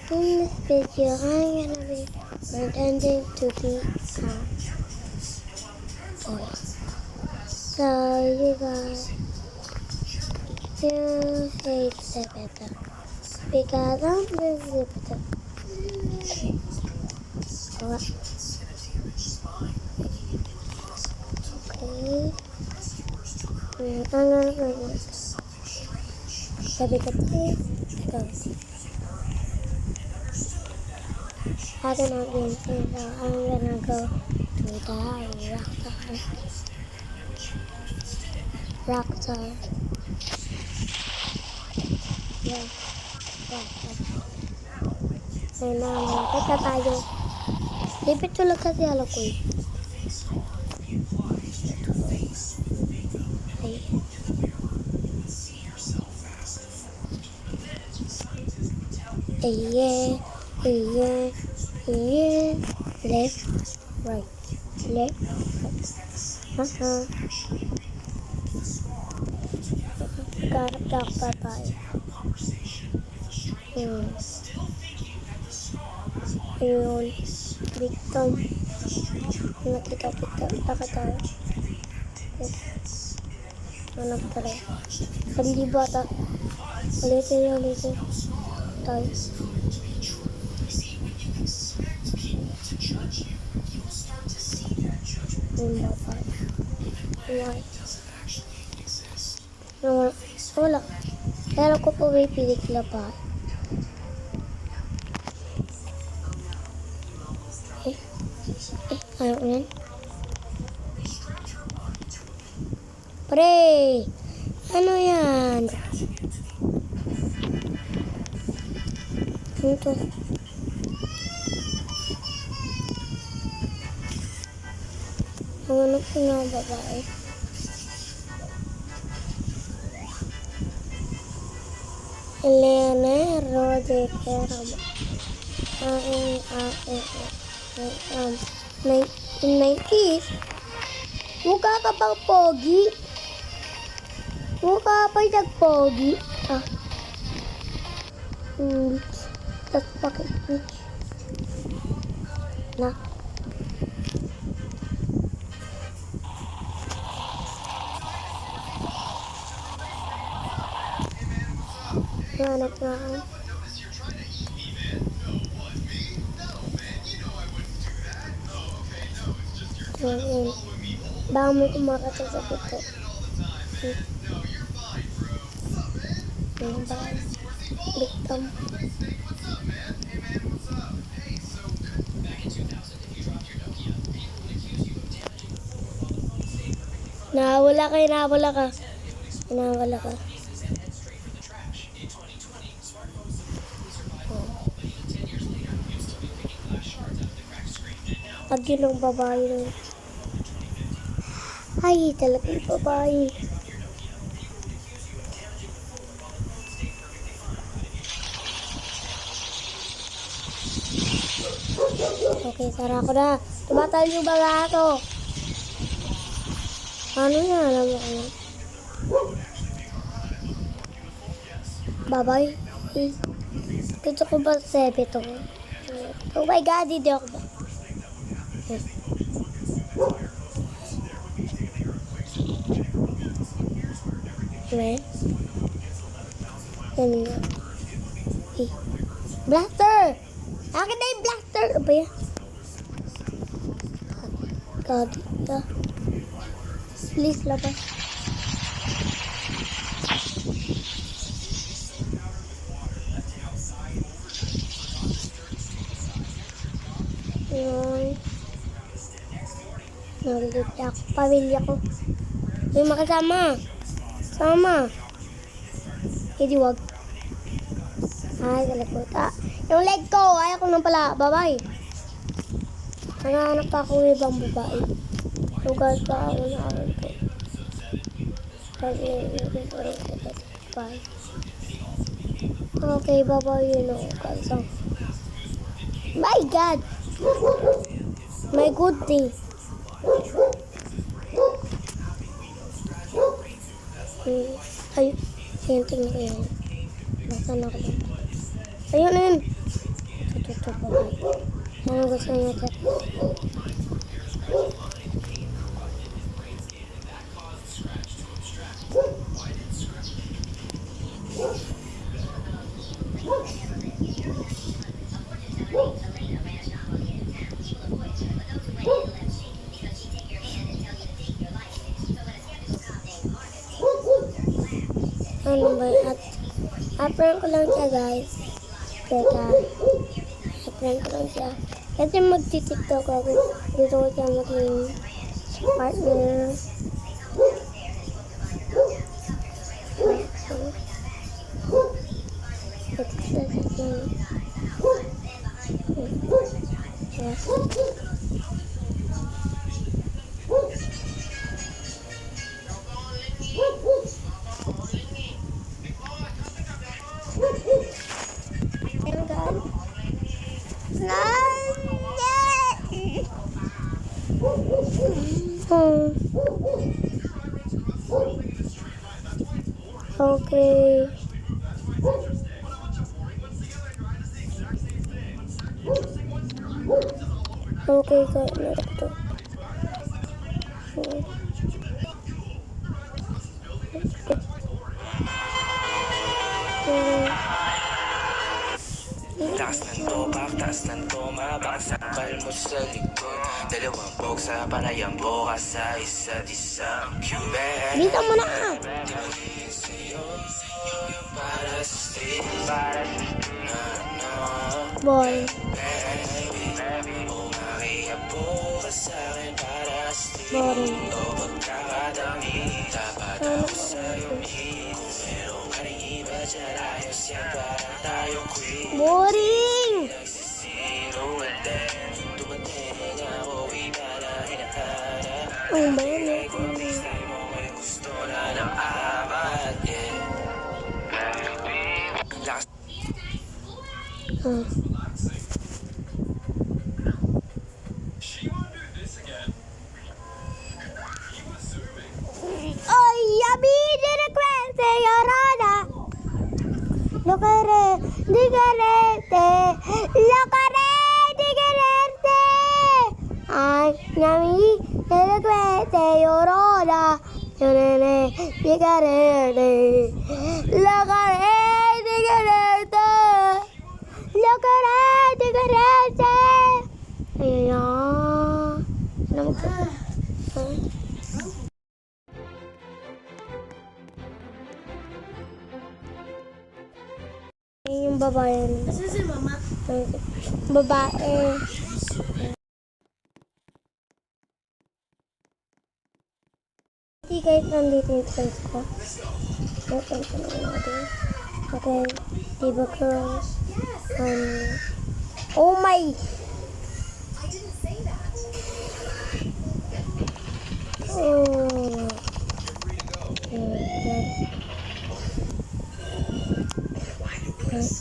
In this video, I'm gonna be pretending to be a boy. So you guys, you hate Zepeda because I'm the Zepeda. Okay. I'm gonna go Zepeda, please go. I don't know the answer, so I'm gonna go to the Rockstar. Yeah. Ayun na, malapit na tayo. Lipit tulog kasi alam ko eh. Ay. Yeah. Left, right. Left, right. Garap na ako babae. Ayun. Victim. Nakita tayo. Ano pa tayo? 1,000 ata. Ulitin. Tayo. Wala. Pero ko po may pelikula pa. Ayaw yan. Pre! Ano yan? Ano to? Ang po na babae. Elena Rodekera. 90s. Mukha ka bang pogi? Mukha pa nagpogi. Tapos bakit na? Hanap na ako. Baka may kumakata sa pito. Victim. Nawala ka. Pag yun ang babae nun. Ay, talaga yung babae. Okay, sara ko na. Tumatal yung baga to. Ano yan? Alam mo ko yan. Babae. Gusto ko ba sebe to? Oh my God, hindi ako ba? Okay. Yan nga. Blaster! Akin na yung blaster! Ano ba yan? God. Please, labas. Ayan. Nalilip ako. Pamilya ko. May makasama. Sama. Hindi wag. Ay, kalakot. Yung leg ko. Ayaw ko nang pala. Bye-bye. Nanahanap pa ako ibang babae. Lugar pa ako na aral ko. Bye. Okay, bye-bye. You know, guys. My God. My good thing. Ay, tingnan ko yan. Nasaan ako? Ayun na yun. ito pa ba? Ano gusto niya ito? Ano ba? At-prank ko lang siya, guys. Teka. At-prank ko lang siya. Kasi magti-tiktok ako. Gusto ko siya maging partner. Yes. Okay. Okay, kaya na ito. Taas ng topak, taas ng toma, baka sakal mo sa likod. Dalawang boksa, panayang boka sa isa't isa. Cuban, Bisa mo na! tingin sa'yo, yung para sa street. Boy. Baby, umakiyapo ka sa'kin para sa street. Boring. O pagkakadami, dapat ako sa'yo meet. Kung meron ka rin iba dyan, ayos yan, parang tayo queen. Boring! Nagsisiro at then dumating ako, iba na hinahanap. Ang bayan Ay, kung this time mo may gusto na ng amat, yeah. Lakas Ay, yabi di requeste, Yorana. Lokare, di garete. Lokare, di garete. Ay, yabi di requeste, Yorana. Yorene, di garete. Lokare, di garete. Lokare, di garete. Ayan. Ano ko? Yung babae. Asan si mama? Babae. Hindi guys, nandito yung friends ko. Open ko na natin. Okay. Diba girls? Oh my! Oh.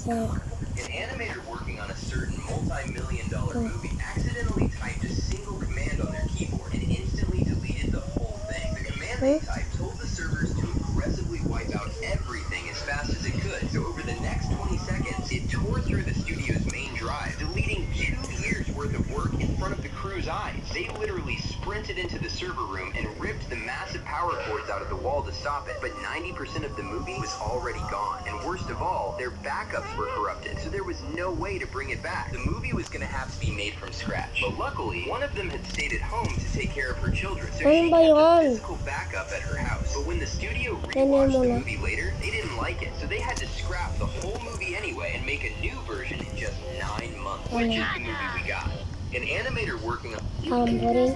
An animator working on a certain multi-million-dollar movie accidentally typed a single command on their keyboard and instantly deleted the whole thing. The command they typed told the servers to aggressively wipe out everything as fast as it could. So over the next 20 seconds, it tore through the studio's main drive, deleting 2 years worth of work in front of the crew's eyes. They literally sprinted into the server room and ripped the massive power cords out of the wall to stop it. But 90% of the movie was already gone. And worst of all, their backups were corrupted, so there was no way to bring it back. The movie was going to have to be made from scratch. But luckily, one of them had stayed at home to take care of her children, so she Ano ba kept a yun? physical backup at her house. But when the studio rewatched the movie later, they didn't like it, so they had to scrap the whole movie anyway and make a new version in just 9 months, which is the movie we got. An animator working on Boring.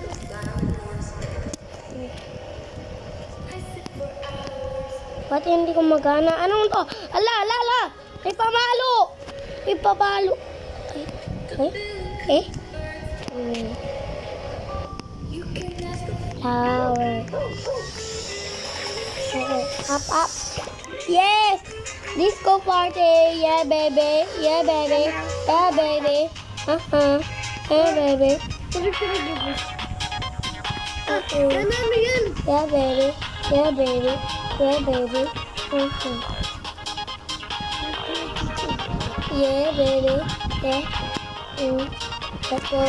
Ba't hindi ko magana? Anong to? Ala, ala, ala! May pamalo! May papalo! Eh? Flower. Okay, up, up. Yes! Disco party! Yeah, baby! Yeah, baby! Yeah, baby! Yeah, baby! Ano yan? Yeah, baby. Yeah, baby. Yeah, baby. Yeah, baby. Yeah. Ito,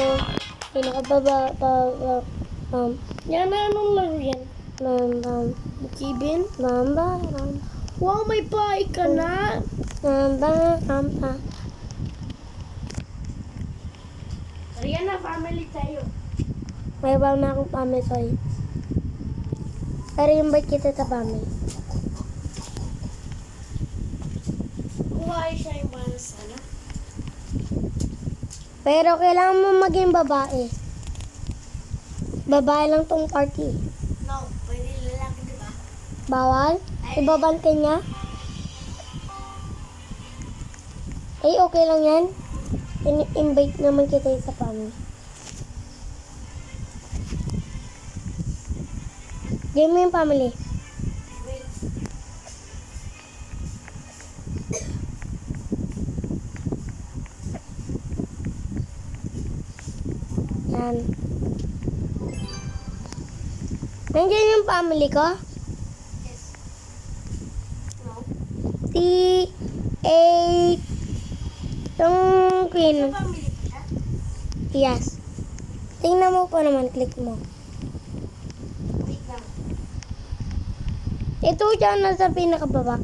pinakababa, Yan na, anong laro yan? Kibin? Wow, may bahay ka na. Ayan na, family tayo. May baw na akong family, sorry. Pero invite kita sa family. Buhay siya yung para sana. Pero kailangan mo maging babae. Babae lang tong party. No, pwede lalaki, di ba? Bawal? Ibabante niya? Ay, okay lang yan. Invite naman kita sa family. Game mo yung family. Wait. Yan. Nandiyan yung family ko? Yes. No. T8 yung queen. Family ka? Yes. Tingnan mo po naman, click mo. Wait lang. Ito dyan nasa pinakababa.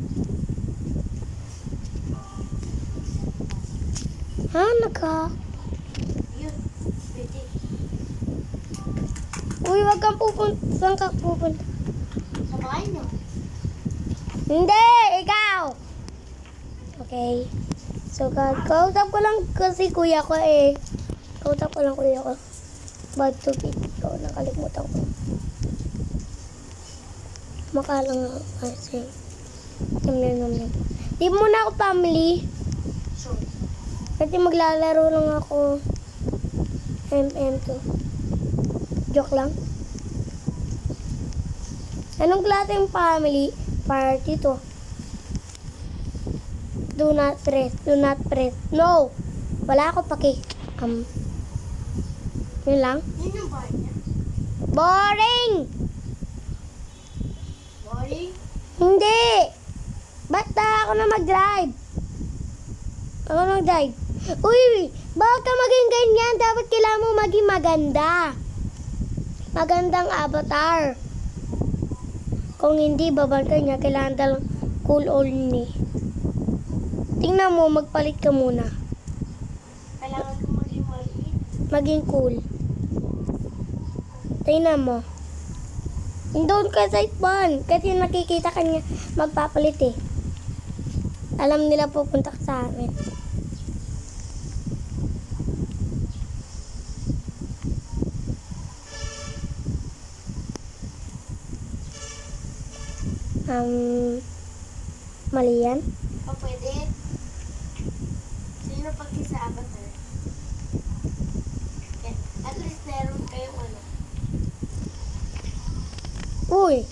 Ha? Yun. Pwede. Uy, wag kang pupunta. Saan ka pupunta? Sa bahay niyo. Hindi! Ikaw! Okay. So, kausap ko lang kasi kuya ko eh. Kausap ko lang kuya ko. Bad to be. Ikaw, nakalimutan ko. Makalang ako kasi. Yum. Di mo na ako family. Sure. Kasi maglalaro lang ako. MM2. Joke lang. Anong klase yung family? Party to. Do not press. Do not press. No! Wala ako paki. Yun lang. Yun yung bahay niya. Boring! Boring? Hindi! Basta ako na mag-drive. Ako na mag-drive. Uy! Bakit ka maging ganyan? Dapat kailangan mo maging maganda. Magandang avatar. Kung hindi, babanta niya. Kailangan dalang cool only. Tingnan mo, magpalit ka muna. Kailangan ko maging maliit. Maging cool. Tingnan mo. Doon ka sa ipan. Kasi nakikita ka niya magpapalit eh. Alam nila pupunta ka sa amin. Mali yan. O pwede? Sino pag sa avatar? Okay. At least meron kayong ano. Uy!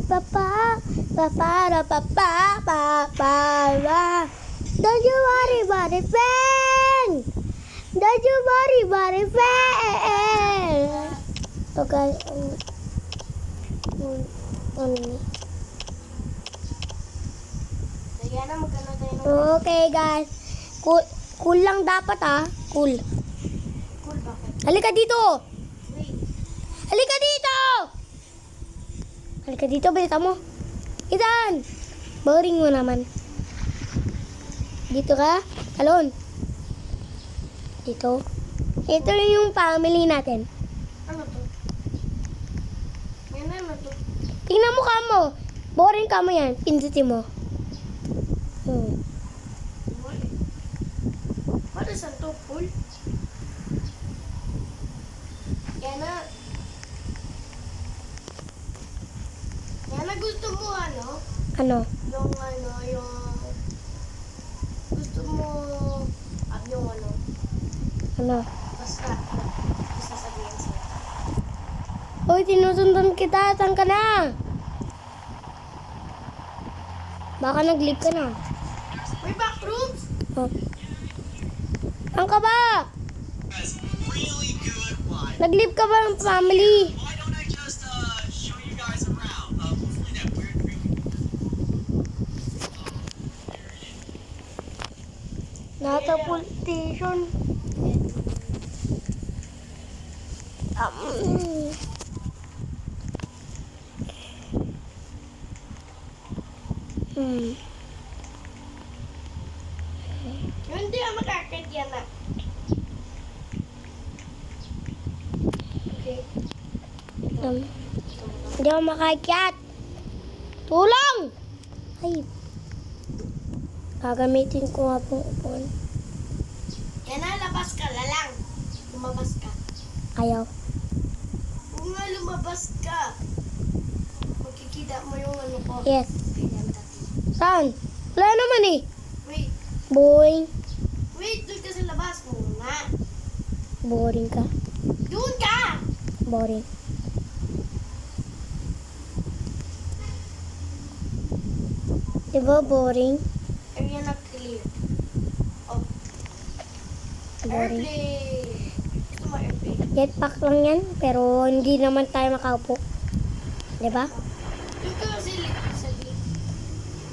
Papa, papa, don't you worry about it, friend. Don't you worry about it, friend. Okay. Kaya na magkano tayo ng Okay, guys. Cool lang dapat ah. Cool. cool bakit? Halika dito. Wait. Halika dito. Halika dito, balita mo. Itan. Boring mo naman. Dito ka. Talon. Dito. Ito yung family natin. Ano to? Yan ano to? Tingnan mo ka mo. Boring ka mo yan. Pindutin mo. What is to? Pool? Yan na. Yan na gusto mo ano? Ano? Yung gusto mo yung ano? Ano? Basta. Basta sabihin sa'yo. Hoy, sinusundan kita. Saan ka na? Baka nag-leave ka na. May backrooms? Oh. Saan ka ba? Really good wine. Nag-leave ka ba ng family? Why don't I just show you guys around? Hopefully that weird green. Nasa police station. Hmm. Hindi ako makakit yan na. Okay. Hindi ako makakyat. Tulong! Ay. Gagamitin ko nga pong upuan. Yan na, labas ka. Lalang. Lumabas ka. Ayaw. Kung nga lumabas ka, makikita mo yung ano ko. Yes. Ayan, tati. Saan? Wala naman eh. Wait. Boring. Wait, doon ka sa labas muna. Boring ka. Doon ka! Boring. Diba boring? Area na clear. Oh, Boring. airplane. Gusto mo airplane? Jetpack lang yan, pero hindi naman tayo makaupo. Diba? Doon ka kasi sa gate.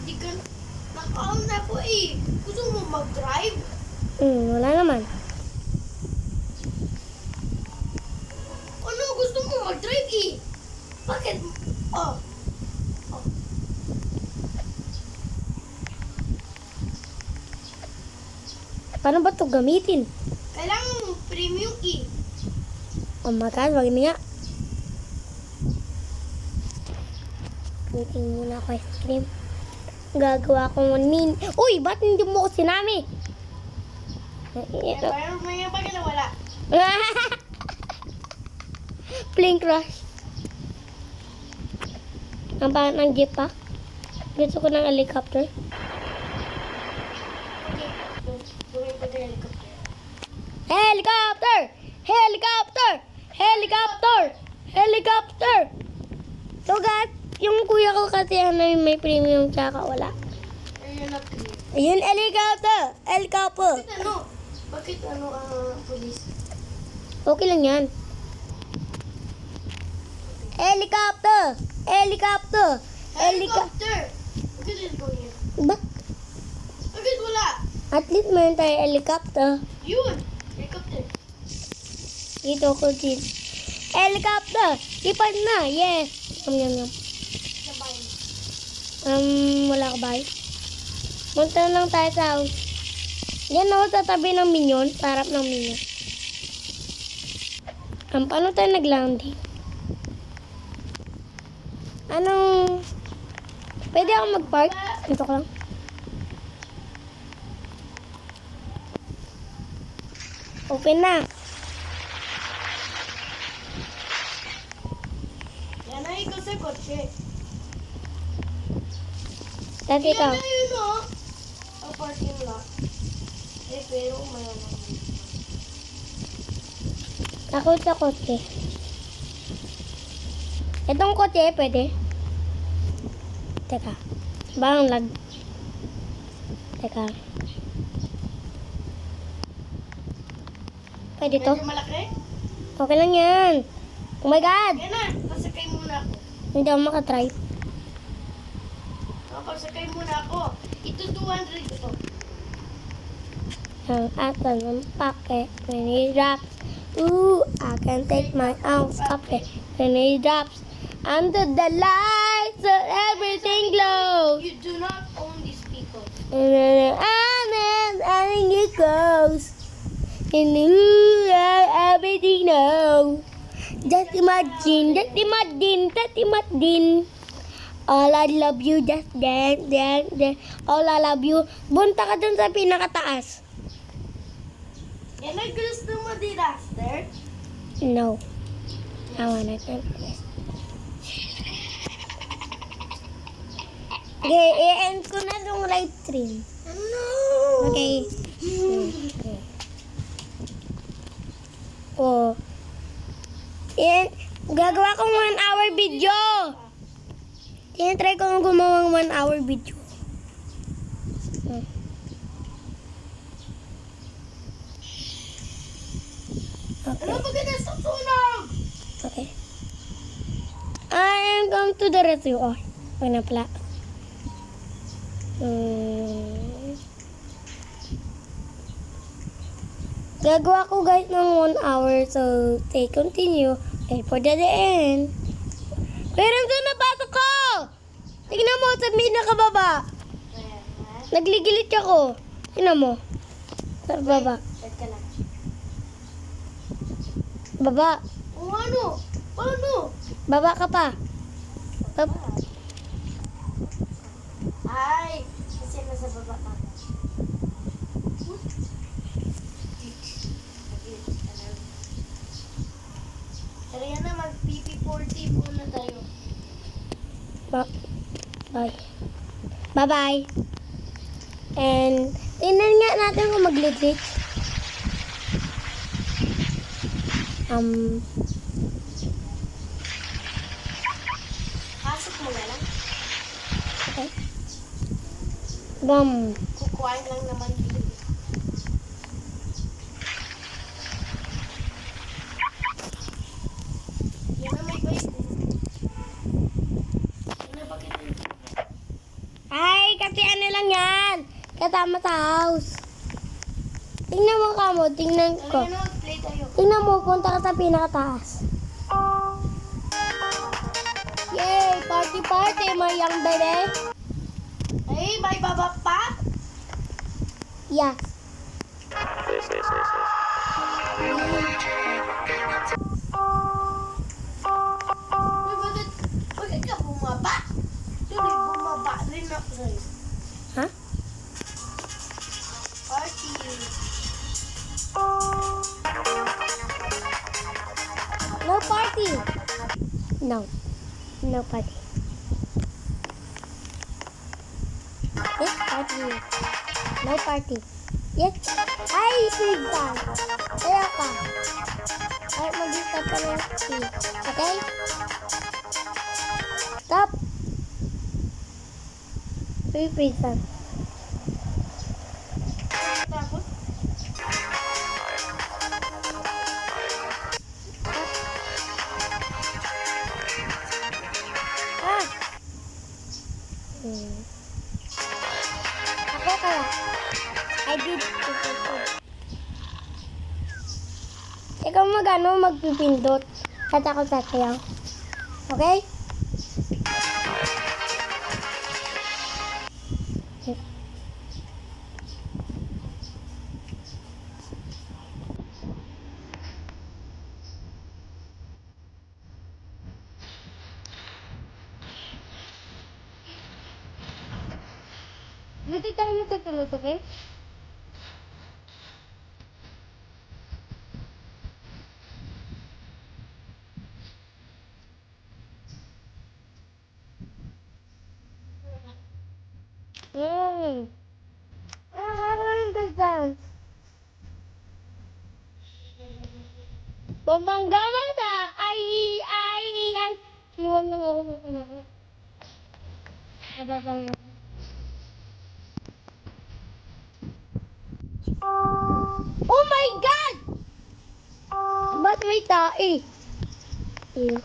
Hindi ka, nakaon na po eh. Gusto mo mag-drive? Wala naman. Ano, gusto mo mag-drive eh? Bakit? Oh, Paano ba ito gamitin? kailangan mo premium eh. Oh my God, wag na nga. Gamitin muna ako ice cream. Gagawa ko min. Uy, ba't hindi mo ko sinami? Pero may bakit nawala? Plane crash. Ang pangit ng jetpack. Gusto ko ng helicopter. Okay, gawin ko din helicopter. Helicopter! Helicopter! Helicopter! Helicopter! So guys, yung kuya ko kasi may premium tsaka wala. Area na clear. Ayun, helicopter! Helicopter! Bakit ano? Bakit ano ang police? Okay lang yan. Helicopter! Helicopter! Helicopter! Bakit dito yun? Ba? Bakit wala? At least meron tayo helicopter. Yun! Helicopter. Dito ko din. Helicopter! Ipad na! Yes! Yum. Sabay. Wala ka ba? Punta na lang tayo sa house. Yan ako sa tabi ng minion. Sa harap ng minion. Paano tayo nag-landing? Anong... Pwede ako mag-park? Ito ko lang. Open na. Yan na ikaw sa kotse. Tapos Yan ikaw. na yun o. Ang parking lot. Eh, pero mayaman. Ako sa kotse. Itong kotse, pwede? Teka. Bang lag. Teka. Pwede to? Medyo malaki. Okay lang yan. Oh my God! Yan na. Pasakay muna ako. Hindi ako makatry. Pasakay muna ako. Ito 200 ito. Ang atal ng pake. When it drops. Ooh, I can take my arms up it. When it drops. Under the lights, so everything glows. You do not own these people. And then I think it goes. And ooh, everything knows. Just imagine. All I love you, just dance. All I love you. Bunta ka dun sa pinakataas. Yan ang gusto mo, disaster? No. I wanna go. Okay, i-end ko na yung live stream. No! Okay. Oh. Gagawa ko 1 hour video. Tinatry ko gumawa ng 1 hour video. Ano ba ganun sa sunog? Okay. I am going to the rescue. Oh, wag na pala. Gagawa ko guys ng 1 hour. So, stay continue. And for the end. Pero doon napasok ko! Tingnan mo sa nakababa. Ayan, ha? Nagligilit ako. Tingnan mo. Sa baba. Wait ka lang. Baba. O ano? Paano? Baba ka pa. Ay, kasi nasa baba ka. Pero yan na, mag-PP40 muna tayo. Bye. Bye-bye. And, tingnan nga natin kung mag-glitch. Pasok mo na lang. Okay. Bam. Kukuhain lang naman dito. Yan na may bike. Ano ba kita? Ay, kasi ano lang yan. Kasama sa house. Tingnan mo ka mo. Tingnan ko. Ano, play tayo. Tingnan mo, punta ka sa pinakataas. Yay! Party party, my young baby. Ay, may baba pa? Yes. Uy, bakit ka bumaba? Tuloy, bumaba rin ako sa'yo. Ha? Party. No party. No. No party. Yes, party. No party. Yes. Ay, pizza. Kaya ka. Ay, mag-stop ka ng tea. Okay? Stop. Pizza. Tapos, Ah. Ako kaya. I did. Ikaw magpipindot. At ako sasayaw. Okay? Dito tayo tutulog, okay? Yay! Ang ganda. Bumanggana na! Ay! Oh my God! Ba't may tae? Ew.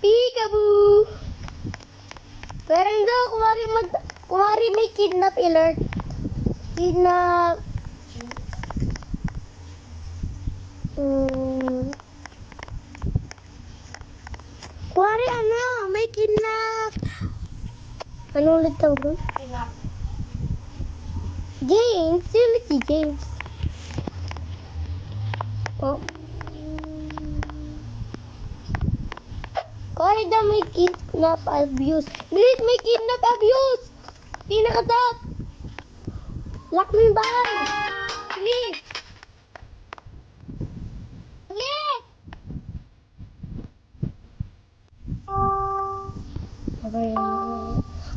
Peekaboo! Pero hindi ako kumari may kidnap alert. Kidnap. Kumari ano, may kidnap. Ano ulit tawag doon? pinap. James, sino si James? Oh. Kaya daw may kidnap abuse. Bilis, may kidnap abuse! Pinakatap! Lock mo yung bahay! Bilis! Bilis!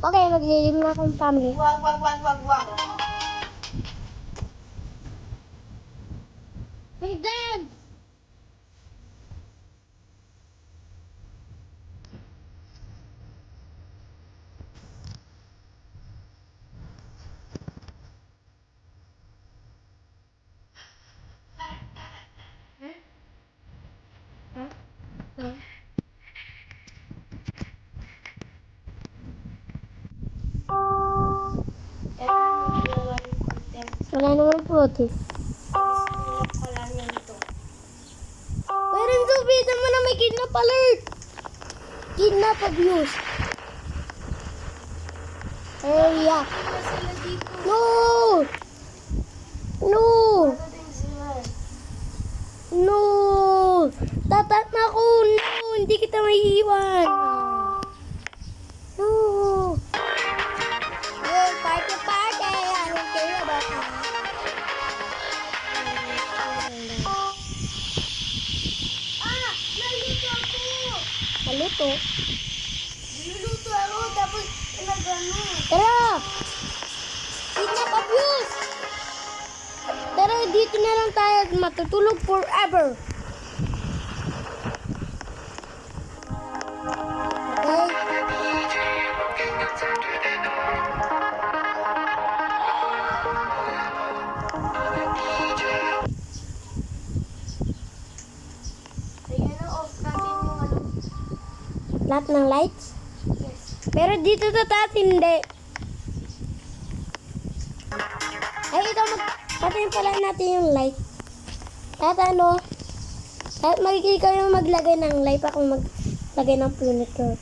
Okay, maglilim na akong family. Wag. Hey, Dad! Wala naman protein. Wala niya ito. Pero yung sabihin mo na may kidnap alert. Kidnap abuse. Area. Wala sila dito. No! No! Wala din sila. No! Tatat na ako! No! Hindi kita maiiwan! No! Yay! Party party! Anong kayo ba? Ah! Naluto ako! Maluto. Niluluto ako tapos nagano. Tara! Kidnap abuse! Tara, dito na lang tayo matutulog forever. Okay? Kaya na off natin yung ano. Lahat ng lights? Yes. Pero dito sa taas, hindi. Ay, ito, patayin pala natin yung light. At ano, at magiging kayo maglagay ng light ako maglagay ng furniture.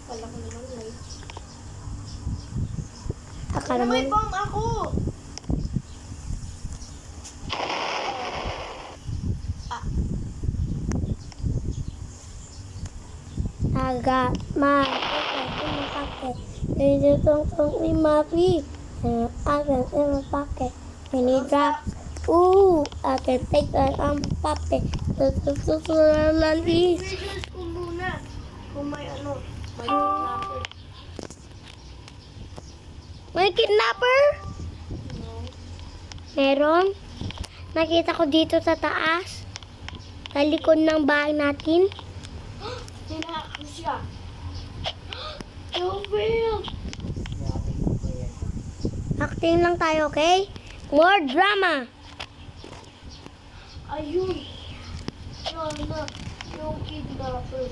Wala ko naman light. Akala Pero mo, may bomb ako! agak, ma, pakai. Ini tong lima pi. Akan saya pakai. Ini drop. Akan take ang pape. Susulan lagi. I-research ko muna kung may ano, may kidnapper. May kidnapper? No. Meron. Nakita ko dito sa taas. Sa likod ng bahay natin. Tinako siya. No real! Acting lang tayo, okay? More drama. Ayun! Yan na, yung kidnapper.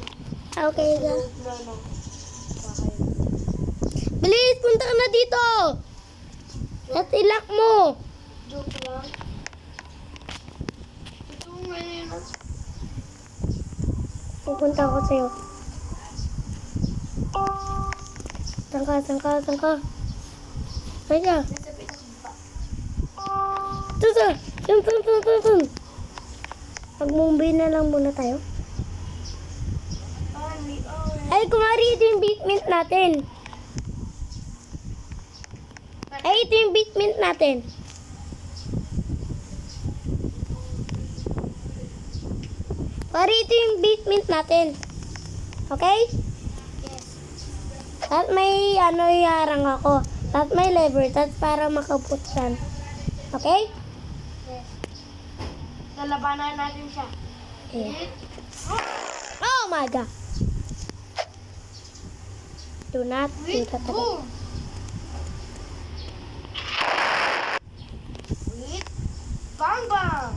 Okay, ga. Na no. Bakit? Bilis, punta ka na dito. At ilak mo. Joke lang. Ito ngayon. Pupunta ako sa'yo. Tangka. Ay ka. Nasa pinakaba. Tun. Mag-Mumbai na lang muna tayo. Ay, kumari ito yung beatmint natin. Ay, ito yung beatmint natin. Kumari ito yung beatmint natin. Okay? Yes. At may yarang ako. At may lever. At para makaput yan. Okay? Yes. Lalabanan natin siya. Yeah. Oh my God. Do not do Wait, that. boom! Wait, bang bang!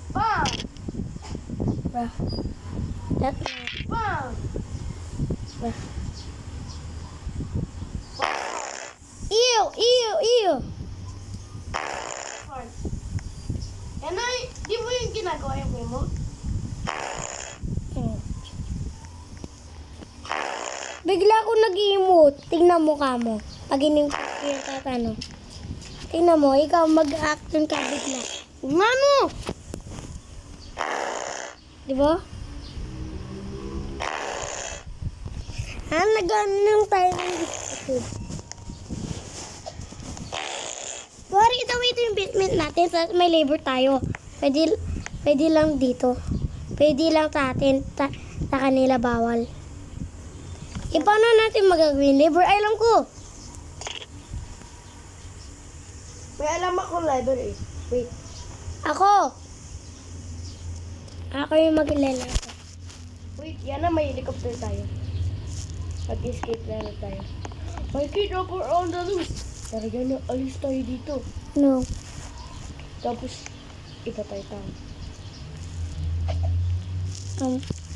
Bang! That, Bang! ew. Fart. Yan ay, di mo yung ginagawa yung remote? Bigla ako nag-emote. Tingnan mo ka mo. Pag yung tatanong. Tingnan mo, ikaw mag-action ka bigla. Ano? Di ba? Nag-ano tayo ng biscuit. Sorry, ito yung basement natin. Tapos may labor tayo. Pwede lang dito. Pwede lang sa atin. Sa kanila bawal. Paano natin magagawin labor? Ay, alam ko. May alam ako library. Wait. Ako yung mag-ilalata. Wait, yan na may helicopter tayo. Mag-escape na lang tayo. May kidnapper on the loose. Tara yan na, alis tayo dito. No. Tapos, ipatay tayo.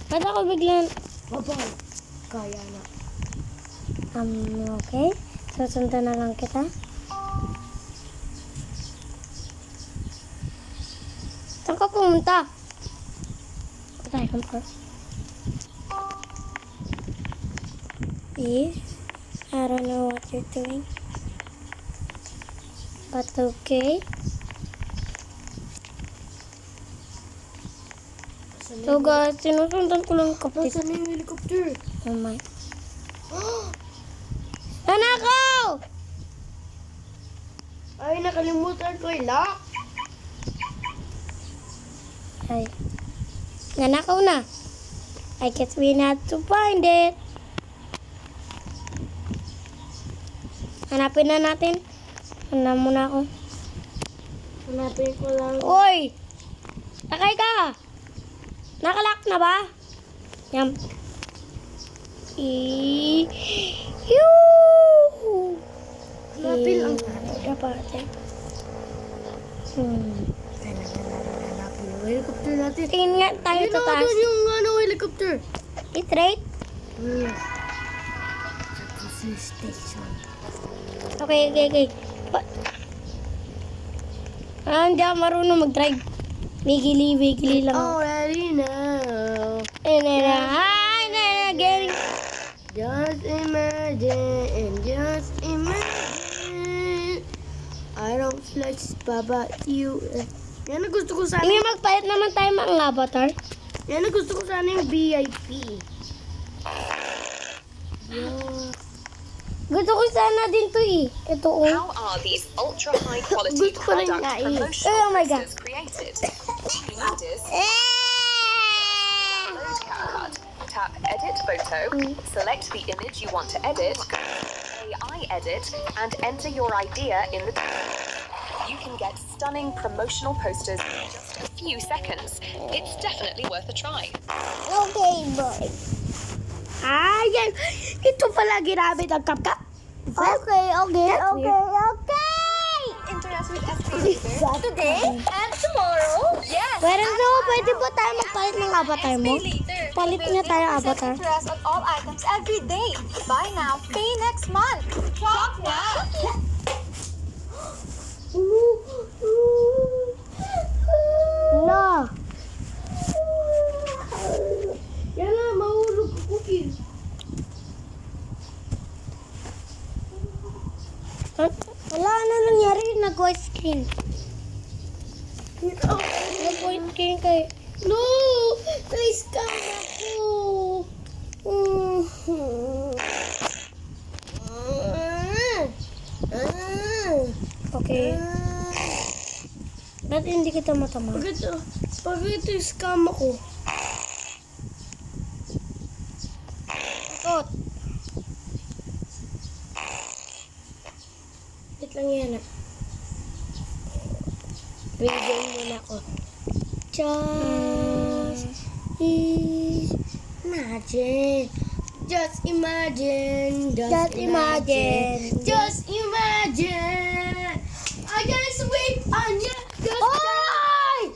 Ba't ako biglang... Babang! Kaya na. Okay. Susundan na lang kita. Saan ka pumunta? Patay ka pa. I don't know what you're doing. But okay. So guys, sinusundan ko lang yung kapatid. Nasaan na yung helicopter? Oh my. Nanakaw! Ay, nakalimutan ko lock. Ay. Nanakaw na. I guess we have to find it. Hanapin na natin. Hanap muna ako. Hanapin ko lang. Oy! Takay ka! Nakalock na ba? Yan. Yoo! Hanapin lang. Dapat. Hanapin yung helicopter natin. Tingin nga tayo Ayun sa na, taas. doon yung helicopter. Straight? Sa station. Okay. Hindi ako marunong mag-drive. Wigili lang ako. Already know. And then again. Just imagine. I don't flex, Baba, you. Yan ang gusto ko sana. Hindi magpalit naman tayo mga avatar. Yan ang gusto ko sana yung VIP. Gusto ko sana din to eh. Ito oh. How are these ultra high quality Good for product nga eh. promotional Oh my God. posters created? All you need is load CapCut, tap edit photo, select the image you want to edit, AI edit, and enter your idea in the you can get stunning promotional posters in just a few seconds. It's definitely worth a try. Okay, boy. Ayan. Ito pala ginamit ang kapkap. Okay. Internet with SB today and tomorrow. Yes. Pero so, pwede ba tayo magpalit ng avatar mo? Palit niya tayo avatar. Interest on all items every day. Buy now, pay next month. Shop now. No. Yan na, mahulog ko cookies. Wala na nangyari. Nag-white screen. Nag-white screen kayo. No! Na-scam ako! Okay. Ba't hindi kita matama? Pag ito yung scam ako. Tot. Wait lang yan ah. Bigyan muna ako. Imagine. Just imagine. Just imagine. I just wait on you. Oy!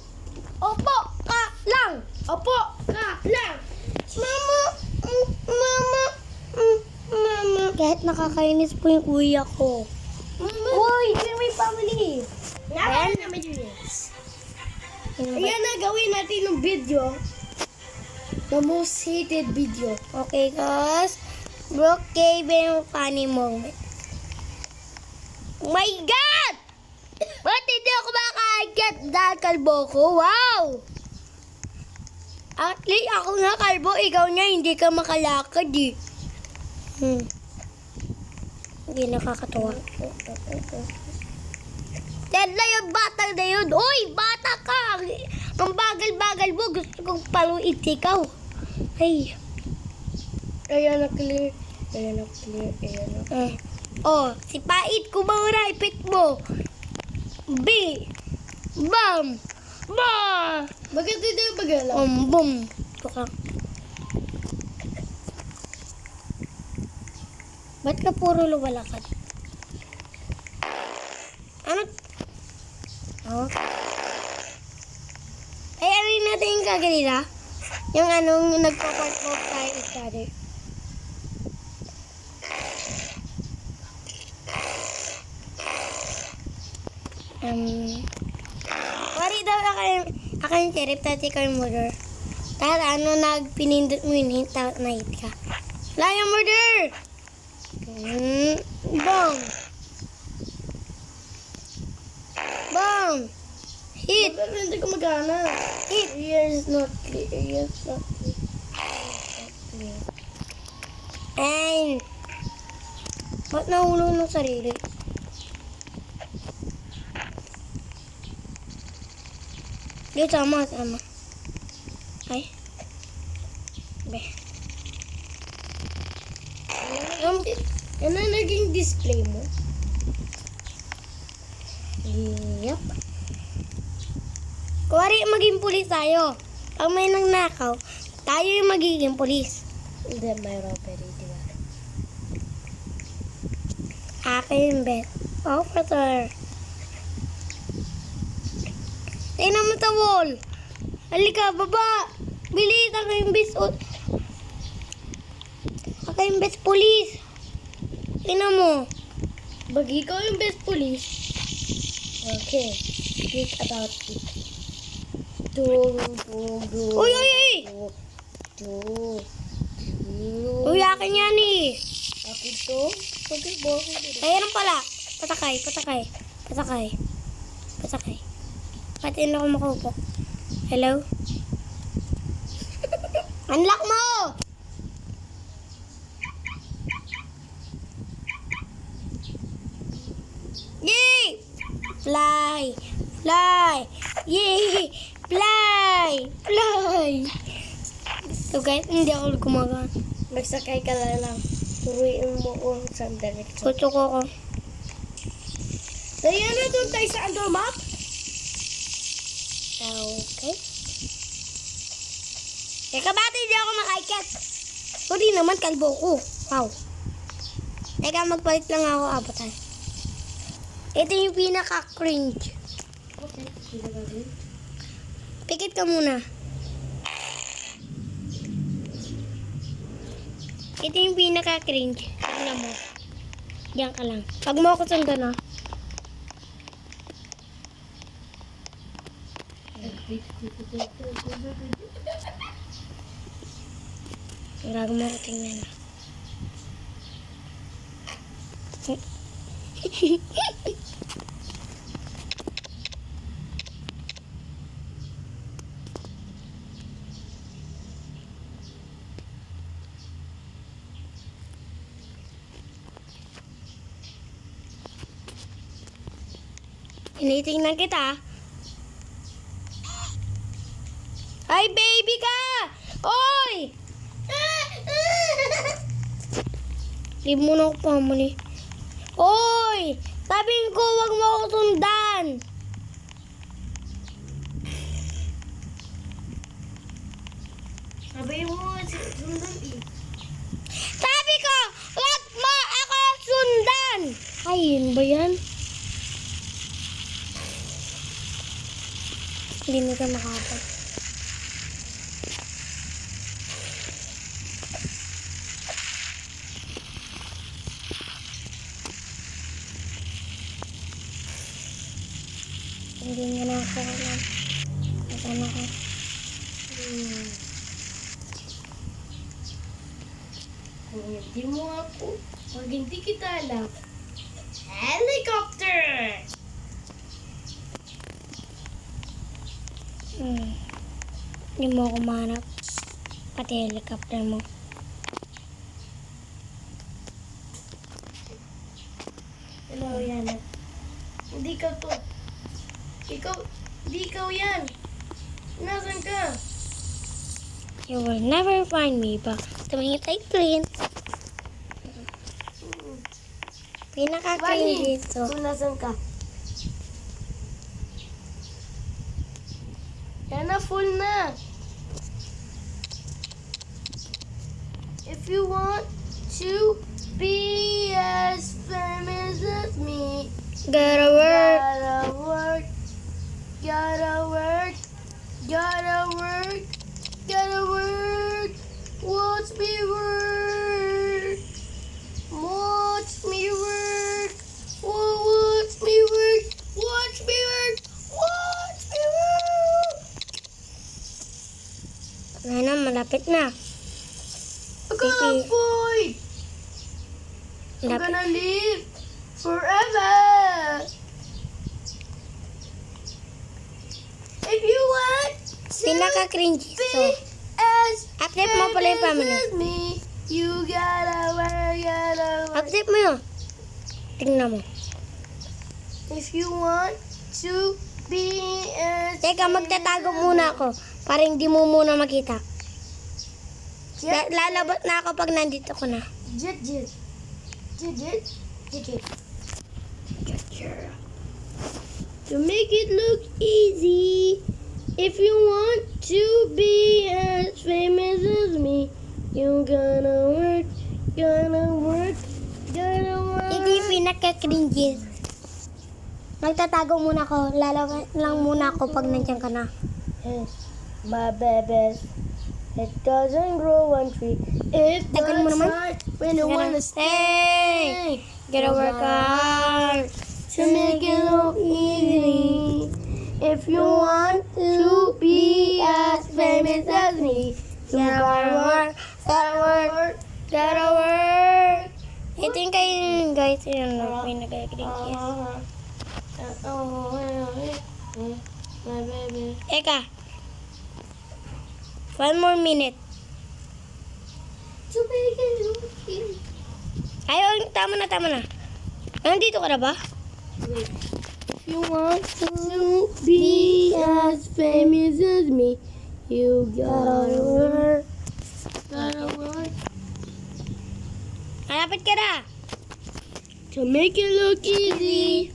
Opo ka lang! Opo ka lang. Mama. Kahit nakakainis po yung kuya ko. Uy, yun may family. Ayan naman yun. Ayan na, gawin natin yung video. The most hated video. Okay, guys. Brooke gave him a funny moment. My God! Ba't hindi ako makakaget dahil kalbo ko? Wow! Actually, ako nga kalbo, ikaw nga hindi ka makalakad eh. Hindi nakakatawa. Yan na yung bata na yun. Uy, bata ka! Ang bagal-bagal mo. Gusto kong paluin ikaw. Ay. Ayan na clear. Oh, si Pait, kumura, ipit mo. B. Bam. Ba. Bakit hindi yung bagala? Boom. Ito ka. Ba't ka puro lumalakad? Ano? Oh. Ay, ano yung natin yung kaganila? Yung anong nagpo-part tayo each other. Wari daw ako yung sheriff, tati ko yung murder. Tapos ano, nagpinindot mo yun, na-hit ka. Wala yung murder! Bang! Bang! Hit! Pero hindi ko magana. Hit! Here is not clear. Here is not clear. And, ba't nahulog ng sarili? Di, sama. Ay. Be. Ano naging display mo? Yup. Kuwari maging pulis tayo. Pag may nangnakaw, tayo yung magiging pulis. Hindi, may robbery, di ba? Akin bet. Officer. Tingnan mo sa wall. Halika, baba. Bilis, ako yung best. Ako yung best police. Tingnan mo. Pag ikaw yung best police, okay, think about it. Uy, uy, uy. Uy, akin yan eh. Akin to? Bakit ba ako dito? Ayan pala. Patakay. Pati na ako makaupo. Hello? Unlock mo! Yay! Fly! Yay! Fly! So guys, hindi ako gumagana. Magsakay ka lang. Turuin mo kung saan direction. Tutok ako. Diana, doon tayo sa under map? Okay. Teka, ba't hindi ako makaikat? Sorry naman, kalbo ko. Wow. Teka, magpalit lang ako abatan. Ito yung pinaka-cringe. Okay. Pikit ka muna. Ito yung pinaka-cringe. Tignan mo. Diyan ka lang. Pag mo ako sundan, ha? Grabe mo ako tingnan. Tinitingnan kita. Ay, baby ka! Oy! Leave mo na ako pamuli. Oy! Sabihin ko, wag mo ako sundan. Sabi mo, sundan eh. Sabi ko, wag mo ako sundan. Ay, yun ba yan? Hindi ka makapag. Hindi niya na ako alam. Nasaan ako? Kung hindi mo ako, pag hindi kita alam, helicopter! Hindi mo ako mahanap. Pati helicopter mo. Hello, Yana. Hindi ka to. Hindi ikaw yan. Nasaan ka? You will never find me ba? Tumingin tayo clean. Pinaka-clean dito. Kung nasaan ka? Yana, full na. If you want to be as famous as me, Gotta work. gotta work, gotta work, gotta work, gotta work. Watch me work. Watch me work. Watch me work. Watch me Ano, malapit na. Come boy! I'm Malapit. gonna live forever! If you want to Pinaka-cringy. So, be as update mo pala yung family. famous as me, you gotta work. Update mo yun. Tingnan mo. If you want to be as Teka, magtatago muna ako. Para hindi mo muna makita. Lalabot na ako pag nandito ko na. Jet. To make it look easy, if you want to be as famous as me, you gotta work. Hindi yung pinaka-cringy. Magtatago muna ako. Lalabot lang muna ako pag nandiyan ka na. Yes, my baby. It doesn't grow on tree. If Tagal mo the naman. sun, when you wanna Stay! Gotta work hard. to make it look easy. If you want to be as famous as me, you gotta work. Gotta work. Ito yung kayo guys. Yung pinaka-cringy. My baby. Eka. 1 more minute. To make it look easy. Ay, tama na. Nandito ka na ba? If you want to be as famous as me, you gotta work. Malapit ka na. To make it look easy.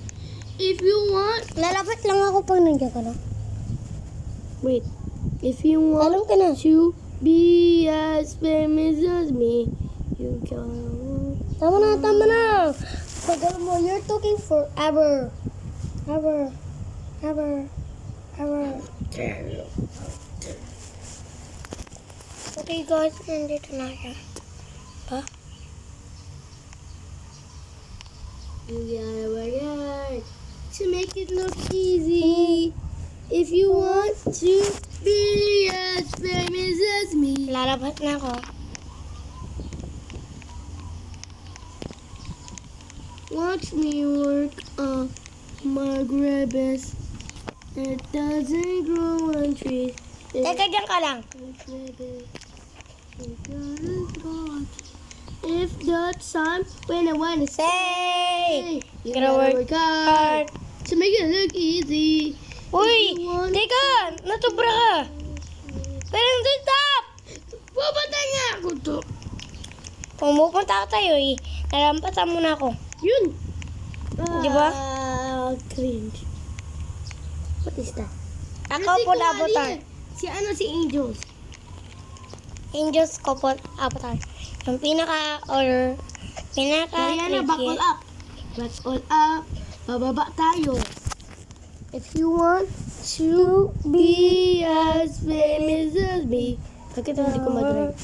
If you want, Lalapit lang ako pag nandiyan ka na. wait. If you want Alam ka na. to be as famous as me, you gotta work. Tama na. Tagal mo, you're talking forever. Ever. Okay guys, nandito na siya. Pa? You gotta work hard to make it look easy. If you want to be as famous as me, Lalabas na ako. watch me work on my grabs. It doesn't grow on trees. Teka, dyan ka lang. If the sun, when I wanna Say! you Gotta work hard. to make it look easy. Uy! Teka! Natubra ka! Pero hindi stop! Papatay nga ako to. Pumupunta ako tayo eh. Nalampasan mo na ako. Yun. Di ba? Cringe. What is that? Ako po Avatar. Si si Angels. Angels ko po Avatar. Yung pinaka-order. Diana, back all up. Back all up. Bababa tayo. If you want to be as famous as me. Bakit hindi ko mag-drive?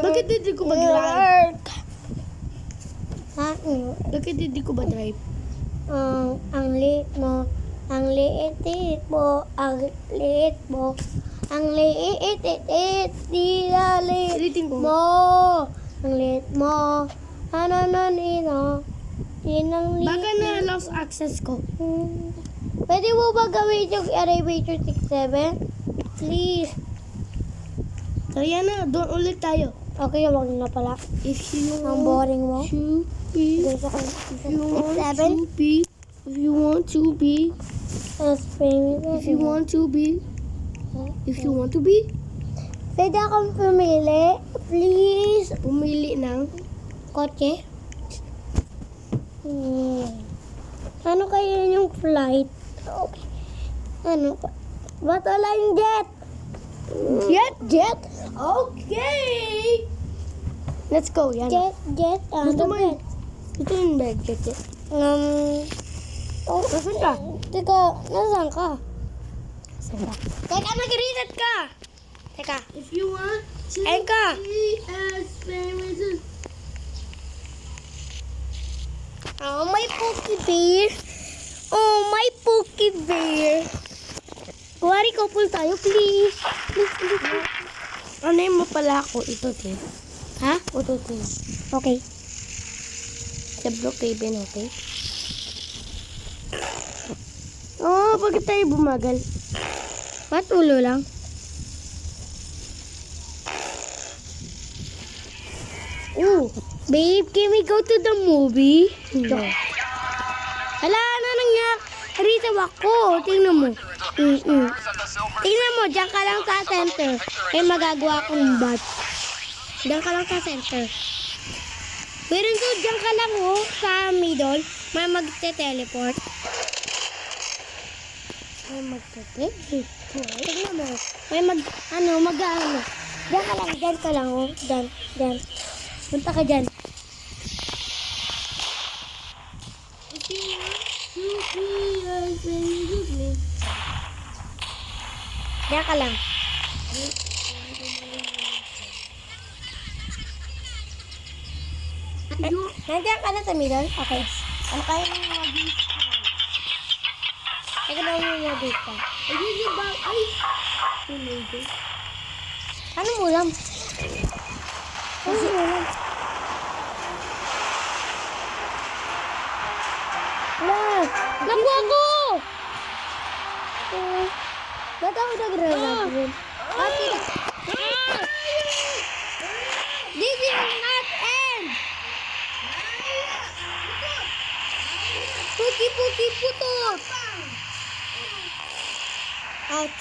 Bakit hindi ko mag-drive? Bakit hindi ko ba-drive? Ang liit mo. Ang liit mo. Ang liit mo. Ang liit di na liit Ulitin ko. mo. Ang liit mo. Ano nino. Inang liit. Baka na lost access ko. Pwede mo ba gawin yung elevator 67? Please. Diana, doon ulit tayo. Okay, wag na pala. If you Ang boring mo. to be, Gusto ko. if you want 7? to be, if you want to be, As famous. if you want to be, if you want to be, Pwede akong pumili. Please. pumili ng Kotse. Ano kaya yung flight? Okay. Ano pa? Ba't wala yung jet? Jet? Okay! Let's go, Yana. Jet. Gusto mo jet? Ito yung bag, jet. Oh, Nasaan ka? teka, nasaan ka? Teka, nag-reset ka! Teka, If you want to ayun ka! be as famous as... Oh, my Pokey Bear! Oh, my Pokey Bear! Kuwari, couple tayo, please. Please. Ano mo pala ako itutin? Ha? Ututin. Okay. Sa Brookhaven, okay? Oh, bakit tayo bumagal? Ba't ulo lang? Oh, Babe, can we go to the movie? no. Hala, ano nangyari? Rito ako. Tingnan mo. Tingnan mo, diyan ka lang sa center. May magagawa kong bat. Diyan ka lang sa center. Pero diyan ka lang sa middle. May magte-teleport. May magte-teleport. Tingnan mo. May mag-ano. Diyan ka lang Diyan. Punta ka dyan. Diyan ka lang. Nandiyan ka na sa middle? Okay. Ano kaya mo mag-date? Ikaw na mo mag-date ka. Ano mo lang? Ano mo lang? Naku ako! Ba't ako nag-run? This will not end! Puki putot! Out.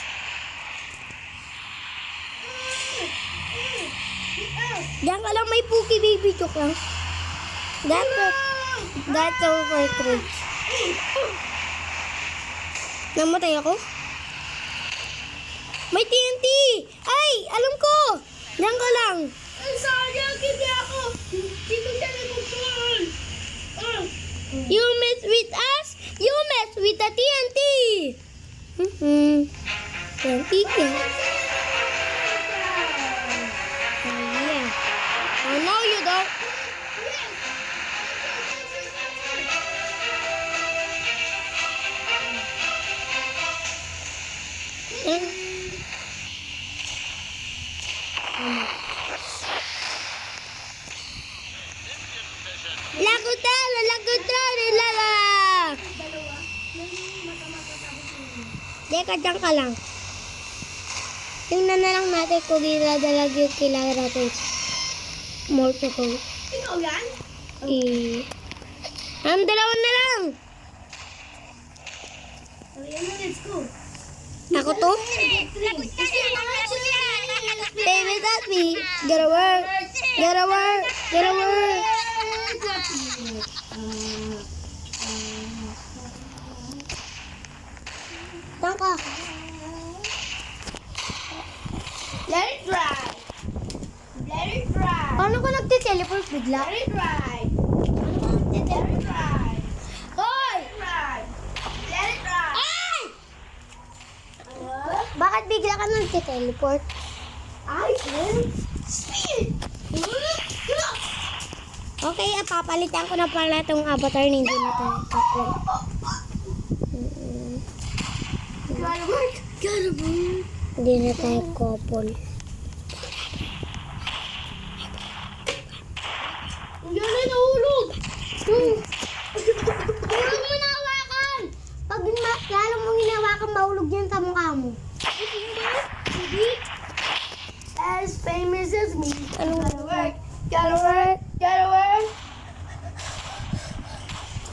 Diyan ka lang, may puki baby joke lang. That's over trade. Namatay ako? May TNT! Ay! Alam ko! Diyan ka lang. Sayang, hindi ako. Dito siya nag-control. You mess with us, you mess with the TNT! TNT niya. Yeah. Oh, no, you don't. Lala! Deka, dyan ka lang. Tingnan na lang natin kung iladalag yung kailangan natin. More to go. Ikaw yan? Dalawa na lang. Let's go. Ako to? Baby, that's me. Gotta work. Gotta work. Gotta work. Tangka. Let it dry. Let it dry. Paano ko nagte-teleport bigla? Let it dry. Let it dry. Hoy! Let it dry. Ay! Bakit bigla ka nagte-teleport? Ay, speed. Okay, papalitan ko na pala itong avatar ni hindi na tayo couple. Gotta work. Hindi na tayo couple. Yan ay nahulog. Huwag mo na hawakan! Pag lalo mong hinawakan, mahulog yan sa mukha mo. As famous as me. Ano Gotta work. Gotta work. Gotta work.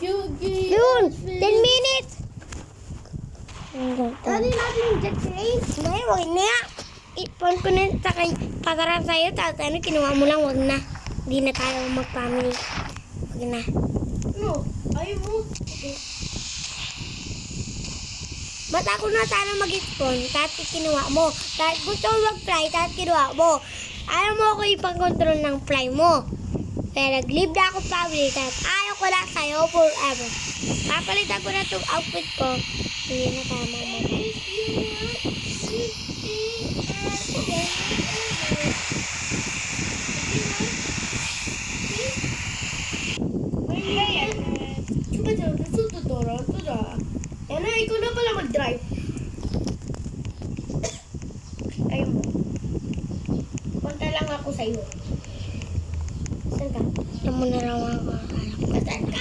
Yun! 10 minutes! Dali natin yung jet train. Hindi, huwag na. Ipon ko na sa pag-arap sa'yo. Tapos ano, kinuha mo lang, huwag na. Hindi na tayo mag-family. Huwag na. No, ayaw mo. Ba't ako na sana mag-spawn? Tapos kinuha mo. Tapos gusto mo mag-fly, tapos kinuha mo. Ayaw mo ako ipang-control ng fly mo. Pero nag-live na ako family, tapos ayaw ko lang sa'yo forever. Papalitan ko na itong outfit ko. Hindi na tayo mamamay. Yan na, ikaw na pala mag-drive. Ayun mo. ako sa'yo. Saan ka? Yan mo na lang ako. Saan ka?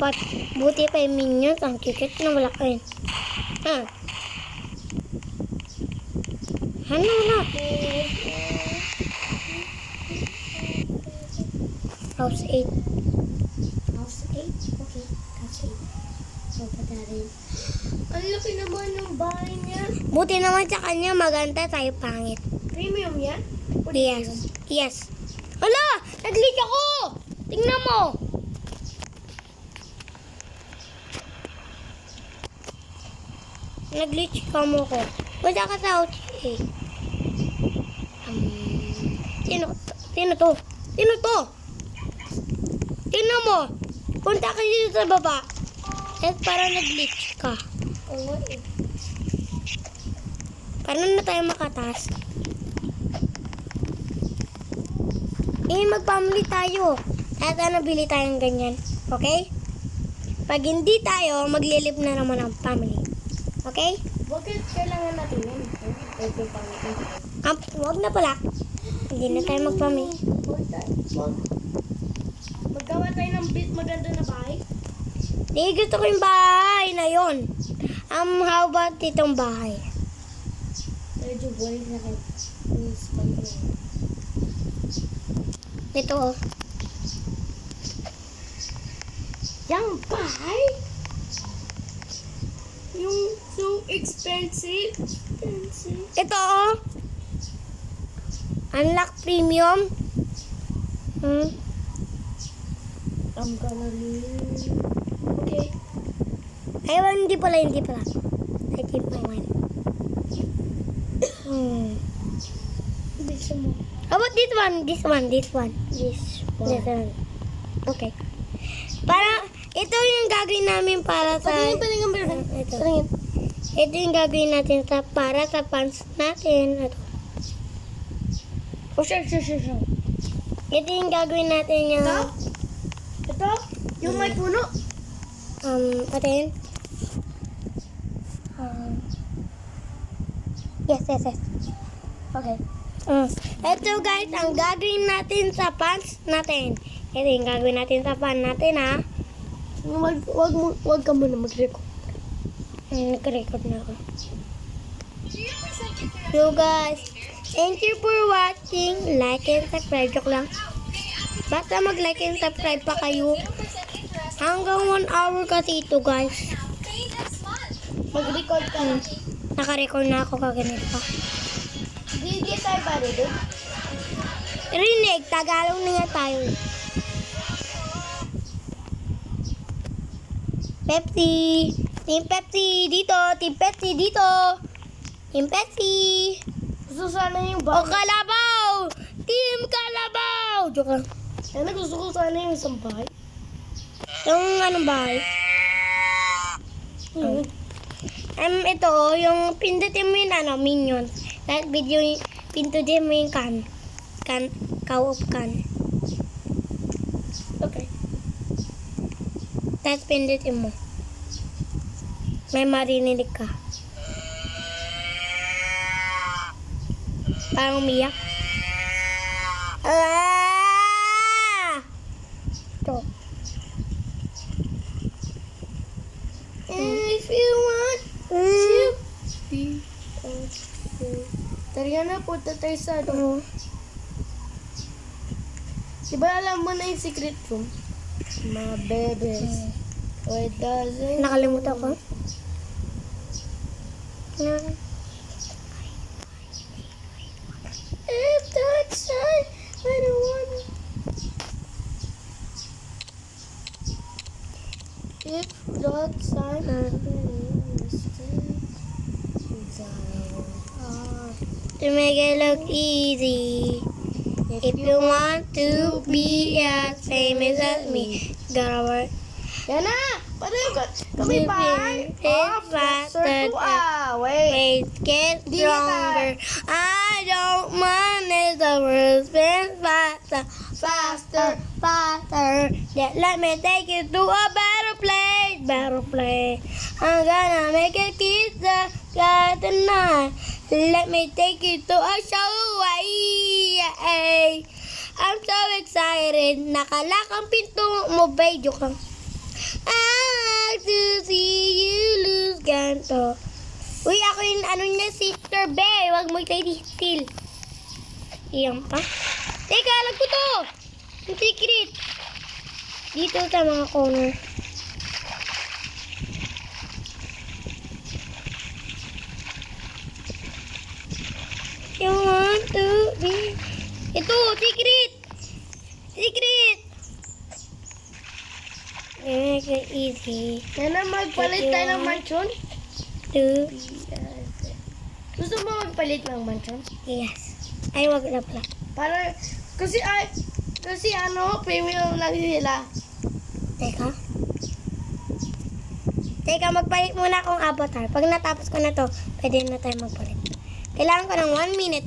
But, buti pa yung minions. Ang kikit na wala kayo. Ano na? House 8. House 8? Okay, house 8. So, pata rin. Ang laki naman ng bahay niya. Buti naman sa kanya maganda tayo pangit. Premium yan? Yes. Yes. Hala! Nag-leak ako! Tingnan mo! Nag-glitch ka mo ko. Wala ka sa house 8. Sino to? Sino to? Tingnan mo. Punta ka dito sa baba. At parang nag-glitch ka. Oo, eh. Paano na tayo makataas? Mag-family tayo. At nabili tayong ganyan. Okay? Pag hindi tayo, maglilip na naman ang family. Okay? Bakit kailangan natin yan? Okay, pangit. Wag na pala. Hindi na tayo mag-family. Maggawa tayo ng maganda na bahay? Hindi, gusto ko yung bahay na yon. How about itong bahay? Medyo boring na kayo. Ito oh. Yung bahay? Yung so expensive? Ito oh. Unlock premium. I'm gonna leave. Okay. Ay, hindi pala. I keep my mind. Bisa mo. How about this one? Okay. Para, ito yung gagawin namin para sa... Ito. Ito yung gagawin natin para sa pants natin. Ito. Oh, sure. Ito yung gagawin natin yung... Ito? Yung may puno? Patin. Yes. Okay. Ito guys, ang gagawin natin sa pants natin. Ito yung gagawin natin sa pants natin, ha? Wag ka muna mag-record. Nag-record na ako. So guys, thank you for watching. Like and subscribe. Joke lang. Basta mag-like and subscribe pa kayo. Hanggang 1 hour kasi ito guys. Mag-record ka na. Naka-record na ako kaganit pa. Di tayo ba rin? Rinig, Tagalog na nga tayo. Pepsi. Team Pepsi dito. Team Pepsi dito. Team Pepsi. Gusto sana yung O bahay. Kalabaw. Team Kalabaw. Joke lang. Gusto ko sana yung isang bahay. Yung anong bahay? Ito, yung pindutin mo yung minions. That video, pindutin mo yung cow of can. Okay. Tapos pindutin mo. May marinig ka. Parang umiyak. Ito. If you want to be Tara na, punta tayo sa Diba alam mo na yung secret room? Mga bebes. Oh, it doesn't. Nakalimutan ko. If that sun, I don't want If that sun, To make it look easy. If you want to be as famous as me, gotta work. Yan na! Paano yung kami ba? It's faster. Wait. Wait, get Di na stronger. I don't mind if the world spins faster. faster, faster. Let me take you to a better place, better place. I'm gonna make a kiss the sky tonight. Let me take you to a show. I'm so excited. Nakalak ang pinto mo, babe. Joke lang. I like to see you lose ganto. Uy, ako yung ano niya, sister Bay. Huwag mo tayo still. Iyan pa. Teka, alam ko to. Yung secret. Dito sa mga corner. You want to be... Ito, secret. Secret. Make it easy. Nana, magpalit tayo ng mansion? To... Gusto mo magpalit ng mansion? Yes. Ay, wag na pala. Para, kasi ano, premium lang sila. Teka. Teka, magpalit muna akong avatar. Pag natapos ko na to, pwede na tayo magpalit. Kailangan ko ng 1 minute.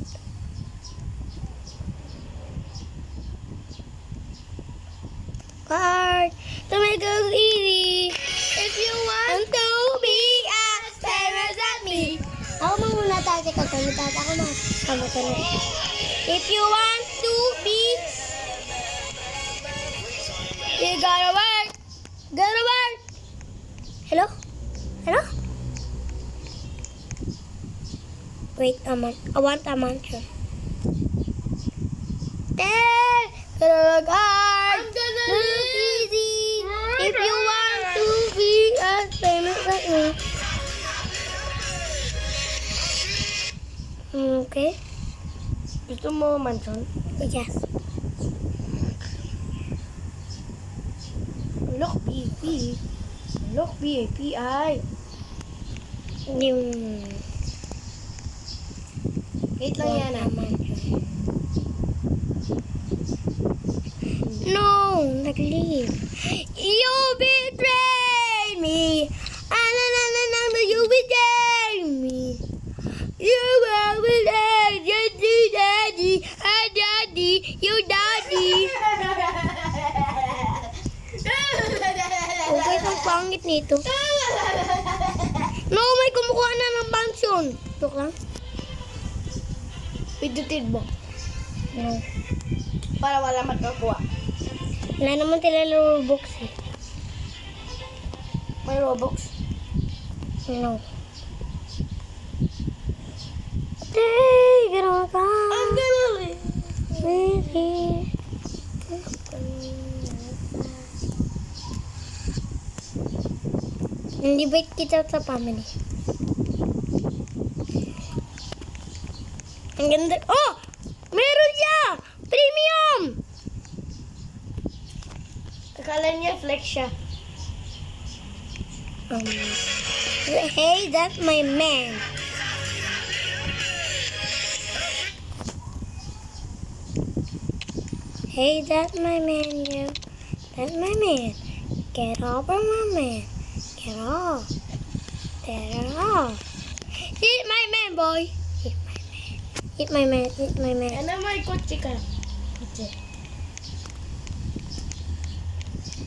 Card to make it easy. If you want to be as famous as me. Ako muna tayo. Teka, kalitat ako na. Avatar na. If you want to be, you gotta work. Gotta work. Hello? Hello? Wait a month. I want a mansion. There! Gotta work hard. Look easy. If you want to be as famous as me. Okay. Gusto mo mansion? Yes. Look, PP. Look, PAPI. Yung... Wait lang yan ah. No, nag-leave. You betrayed me. You betrayed me. You were betrayed. You daddy. Daddy. You daddy. Okay, ang pangit nito. No, may kumukuha na ng mansion. Joke lang. Pindutin mo. No. Para wala magkakuha. Wala naman tila Robux eh. May Robux. No. Take it all back. I'm gonna live. With you. Nandibait kita sa family. Ang ganda. Oh! Meron siya! Premium! Akala niya flex siya. Hey, that's my man. Hey, that's my man, you. That's my man. Get off of my man. Get off. Get off. Hit my man, boy. Hit my man. Hit my man. Hit my man. Ano may kotse ka? Kotse.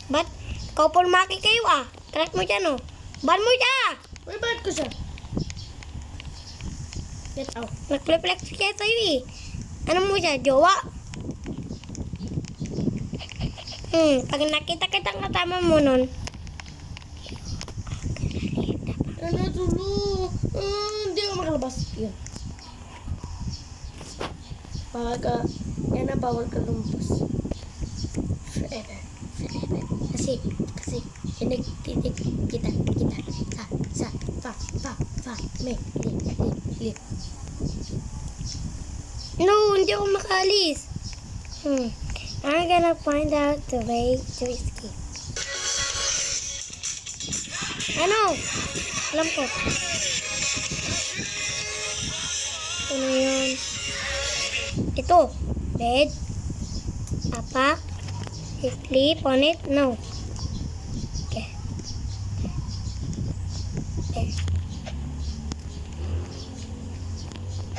Ba't? Ikaw po lumaki kayo ah. Crack mo dyan oh. Ban mo dyan! Uy, bakit ko siya? Get out. Nag-flex siya sa'yo eh. Ano mo siya? Jowa? Pag nakita kitang kasama mo nun. Ano, tulo? Hindi ako makalabas. Yun. Pag, yan ang bawal ka lumabas. Forever. Forever. Kasi, tinig kita, me, li. No, hindi ako makaalis. I'm gonna find out the way to escape. Ano? Alam ko. Ano yun? Ito. Bed. Apa. Sleep on it. No. Okay. Okay.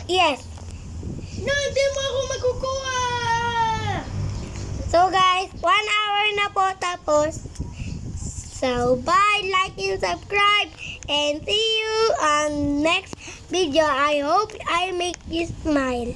Yes. No, hindi mo ako magkukuha! So, bye, like, and subscribe, and see you on next video. I hope I make you smile.